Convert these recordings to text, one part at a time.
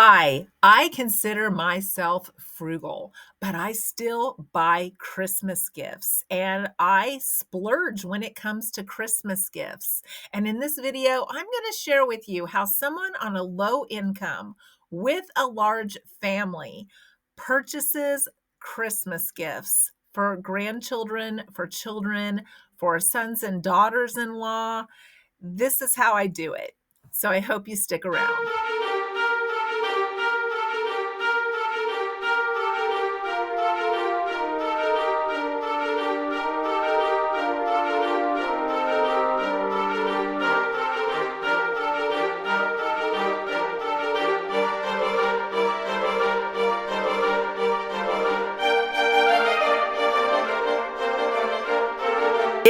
Hi, I consider myself frugal, but I still buy Christmas gifts and I splurge when it comes to Christmas gifts. And in this video, I'm going to share with you how someone on a low income with a large family purchases Christmas gifts for grandchildren, for children, for sons and daughters in law. This is how I do it. So I hope you stick around.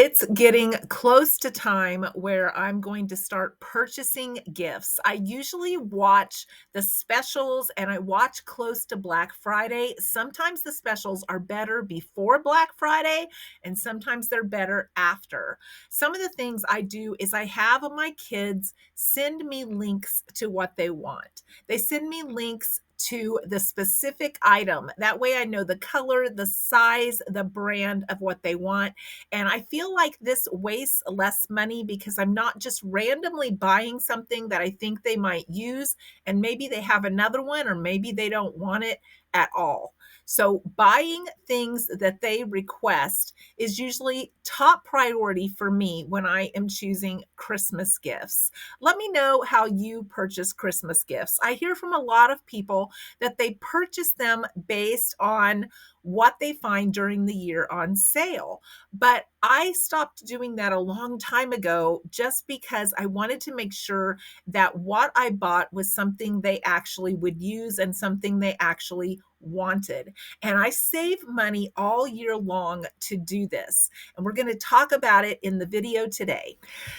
It's getting close to time where I'm going to start purchasing gifts. I usually watch the specials and I watch close to Black Friday. Sometimes the specials are better before Black Friday and sometimes they're better after. Some of the things I do is I have my kids send me links to what they want. They send me links to the specific item. That way I know the color, the size, the brand of what they want. And I feel like this wastes less money because I'm not just randomly buying something that I think they might use, and maybe they have another one, or maybe they don't want it at all. So buying things that they request is usually top priority for me when I am choosing Christmas gifts. Let me know how you purchase Christmas gifts. I hear from a lot of people that they purchase them based on what they find during the year on sale. But I stopped doing that a long time ago just because I wanted to make sure that what I bought was something they actually would use and something they actually wanted. And I save money all year long to do this. And we're going to talk about it in the video today.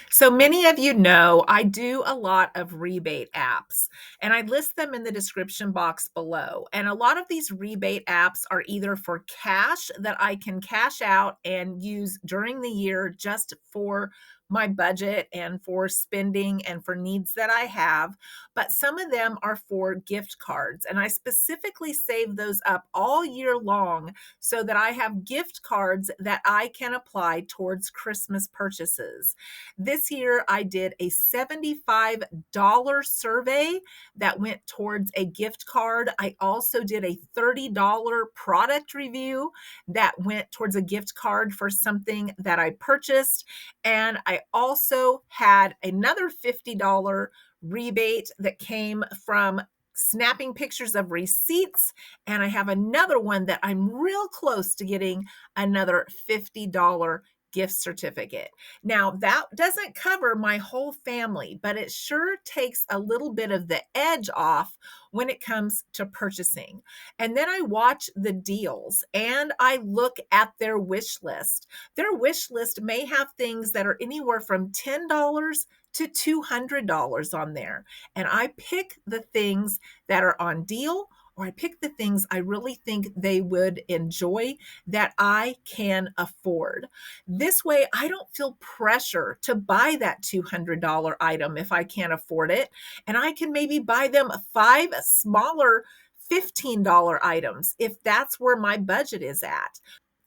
So many of you know I do a lot of rebate apps and I list them in the description box below. And a lot of these rebate apps are either for cash that I can cash out and use during the year just for my budget and for spending and for needs that I have. But some of them are for gift cards. And I specifically save those up all year long so that I have gift cards that I can apply towards Christmas purchases. This year, I did a $75 survey that went towards a gift card. I also did a $30 product review that went towards a gift card for something that I purchased. And I also had another $50 rebate that came from snapping pictures of receipts. And I have another one that I'm real close to getting another $50 gift certificate. Now, that doesn't cover my whole family, but it sure takes a little bit of the edge off when it comes to purchasing. And then I watch the deals and I look at their wish list. Their wish list may have things that are anywhere from $10 to $200 on there. And I pick the things that are on deal, or I pick the things I really think they would enjoy that I can afford. This way, I don't feel pressure to buy that $200 item if I can't afford it. And I can maybe buy them 5 smaller $15 items if that's where my budget is at.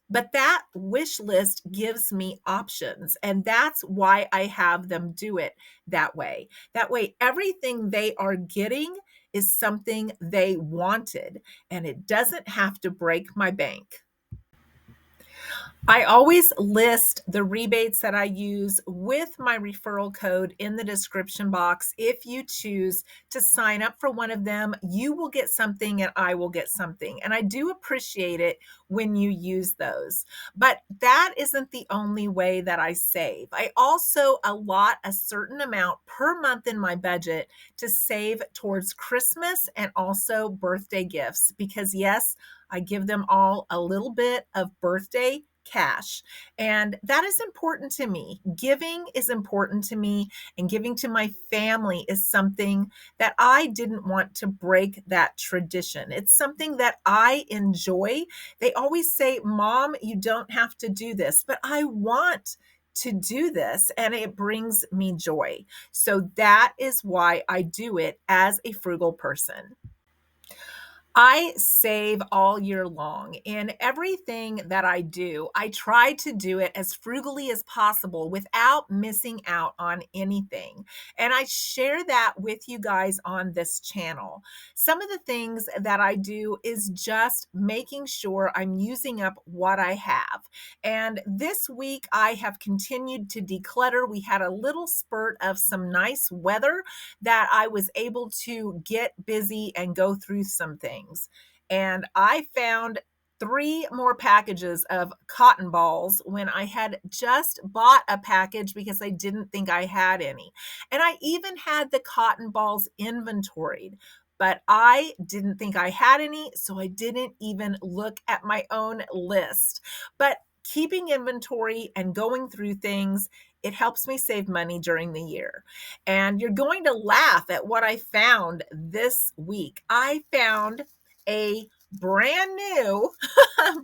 But that wish list gives me options, and that's why I have them do it that way. That way, everything they are getting is something they wanted, and it doesn't have to break my bank. I always list the rebates that I use with my referral code in the description box. If you choose to sign up for one of them, you will get something and I will get something. And I do appreciate it when you use those. But that isn't the only way that I save. I also allot a certain amount per month in my budget to save towards Christmas and also birthday gifts because, yes, I give them all a little bit of birthday cash. And that is important to me. Giving is important to me, and giving to my family is something that I didn't want to break that tradition. It's something that I enjoy. They always say, Mom, you don't have to do this, but I want to do this and it brings me joy. So that is why I do it as a frugal person. I save all year long. In everything that I do, I try to do it as frugally as possible without missing out on anything. And I share that with you guys on this channel. Some of the things that I do is just making sure I'm using up what I have. And this week, I have continued to declutter. We had a little spurt of some nice weather that I was able to get busy and go through some things. And I found three more packages of cotton balls when I had just bought a package because I didn't think I had any. And I even had the cotton balls inventoried, but I didn't think I had any, so I didn't even look at my own list. But keeping inventory and going through things, it helps me save money during the year. And you're going to laugh at what I found this week. I found a brand new,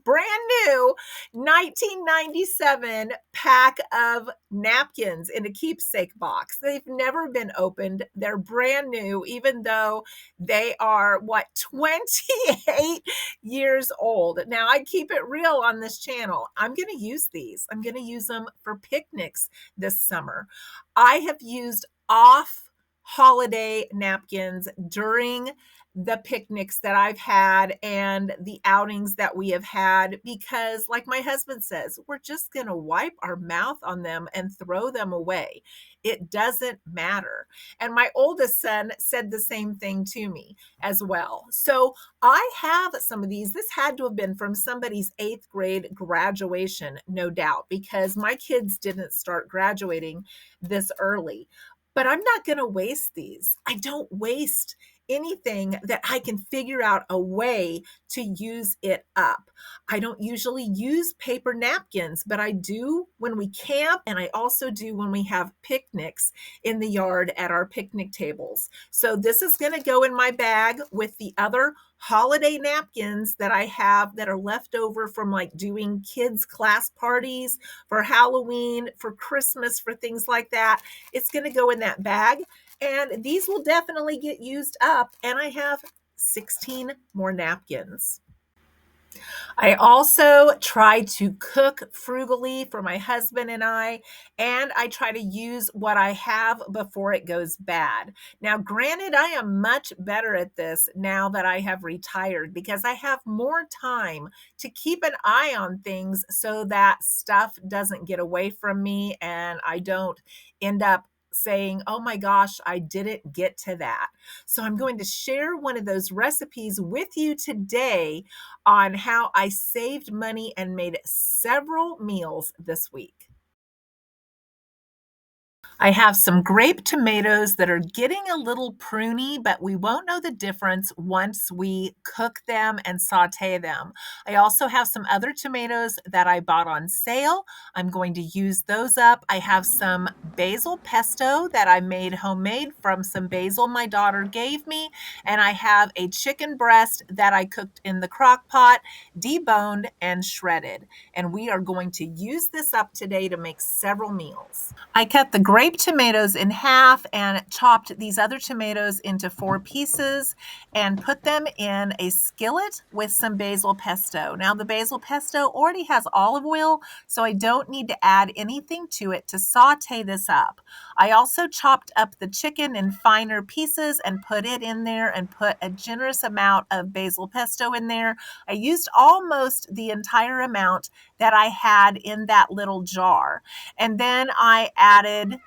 brand new 1997 pack of napkins in a keepsake box. They've never been opened. They're brand new, even though they are, 28 years old. Now, I keep it real on this channel. I'm going to use these. I'm going to use them for picnics this summer. I have used off holiday napkins during the picnics that I've had and the outings that we have had because, like my husband says, we're just going to wipe our mouth on them and throw them away. It doesn't matter. And my oldest son said the same thing to me as well. So I have some of these. This had to have been from somebody's eighth grade graduation, no doubt, because my kids didn't start graduating this early. But I'm not going to waste these. I don't waste anything that I can figure out a way to use it up. I don't usually use paper napkins, but I do when we camp, and I also do when we have picnics in the yard at our picnic tables. So this is going to go in my bag with the other holiday napkins that I have that are left over from like doing kids' class parties, for Halloween, for Christmas, for things like that. It's going to go in that bag, and these will definitely get used up. And I have 16 more napkins. I also try to cook frugally for my husband and I try to use what I have before it goes bad. Now, granted, I am much better at this now that I have retired because I have more time to keep an eye on things so that stuff doesn't get away from me and I don't end up saying, oh my gosh, I didn't get to that. So I'm going to share one of those recipes with you today on how I saved money and made several meals this week. I have some grape tomatoes that are getting a little pruny, but we won't know the difference once we cook them and saute them. I also have some other tomatoes that I bought on sale. I'm going to use those up. I have some basil pesto that I made homemade from some basil my daughter gave me, and I have a chicken breast that I cooked in the crock pot, deboned and shredded. And we are going to use this up today to make several meals. I cut the grape tomatoes in half and chopped these other tomatoes into 4 pieces and put them in a skillet with some basil pesto. Now, the basil pesto already has olive oil, so I don't need to add anything to it to saute this up. I also chopped up the chicken in finer pieces and put it in there and put a generous amount of basil pesto in there. I used almost the entire amount that I had in that little jar. And then I added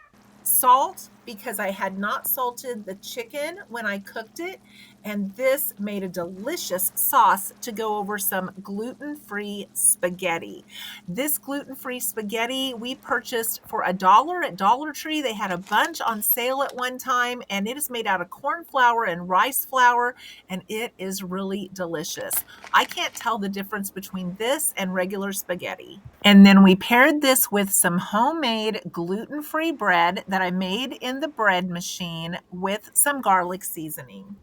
salt because I had not salted the chicken when I cooked it. And this made a delicious sauce to go over some gluten-free spaghetti. This gluten-free spaghetti we purchased for $1 at Dollar Tree. They had a bunch on sale at one time, and it is made out of corn flour and rice flour, and it is really delicious. I can't tell the difference between this and regular spaghetti. And then we paired this with some homemade gluten-free bread that I made in the bread machine with some garlic seasoning.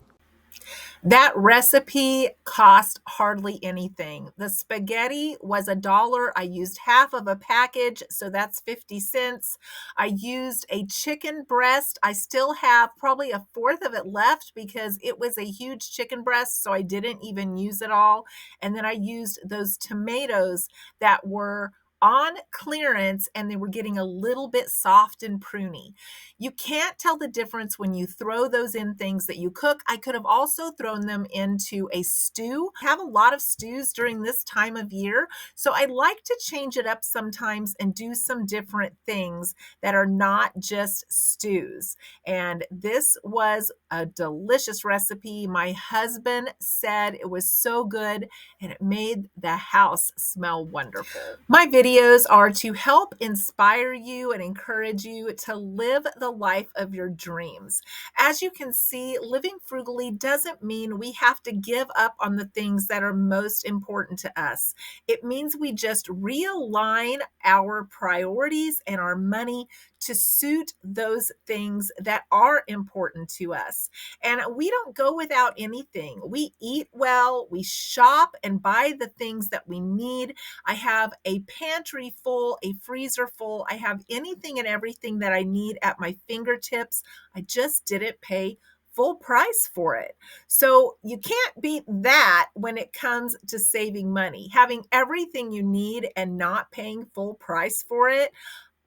That recipe cost hardly anything. The spaghetti was $1. I used half of a package, so that's 50 cents. I used a chicken breast. I still have probably a fourth of it left because it was a huge chicken breast, so I didn't even use it all. And then I used those tomatoes that were on clearance and they were getting a little bit soft and pruny. You can't tell the difference when you throw those in things that you cook. I could have also thrown them into a stew. I have a lot of stews during this time of year, so I like to change it up sometimes and do some different things that are not just stews. And this was a delicious recipe. My husband said it was so good and it made the house smell wonderful. My videos are to help inspire you and encourage you to live the life of your dreams. As you can see, living frugally doesn't mean we have to give up on the things that are most important to us. It means we just realign our priorities and our money to suit those things that are important to us. And we don't go without anything. We eat well, we shop and buy the things that we need. I have a pantry full, a freezer full. I have anything and everything that I need at my fingertips. I just didn't pay full price for it. So you can't beat that when it comes to saving money. Having everything you need and not paying full price for it,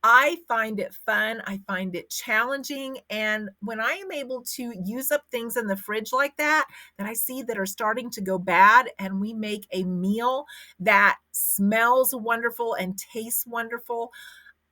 I find it fun. I find it challenging. And when I am able to use up things in the fridge like that, that I see that are starting to go bad, and we make a meal that smells wonderful and tastes wonderful,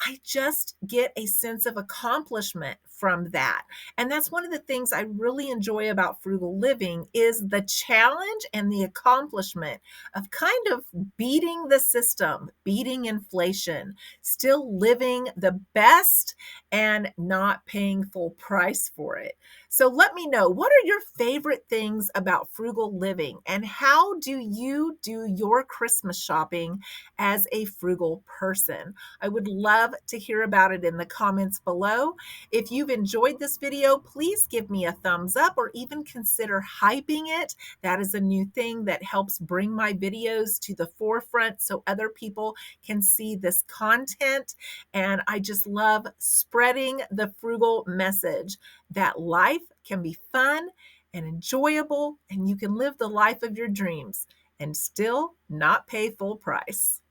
I just get a sense of accomplishment from that. And that's one of the things I really enjoy about frugal living is the challenge and the accomplishment of kind of beating the system, beating inflation, still living the best and not paying full price for it. So let me know, what are your favorite things about frugal living and how do you do your Christmas shopping as a frugal person? I would love to hear about it in the comments below. If you've enjoyed this video, please give me a thumbs up or even consider hyping it. That is a new thing that helps bring my videos to the forefront so other people can see this content. And I just love spreading the frugal message that life can be fun and enjoyable, and you can live the life of your dreams and still not pay full price.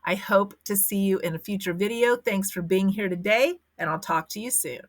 I hope to see you in a future video. Thanks for being here today, and I'll talk to you soon.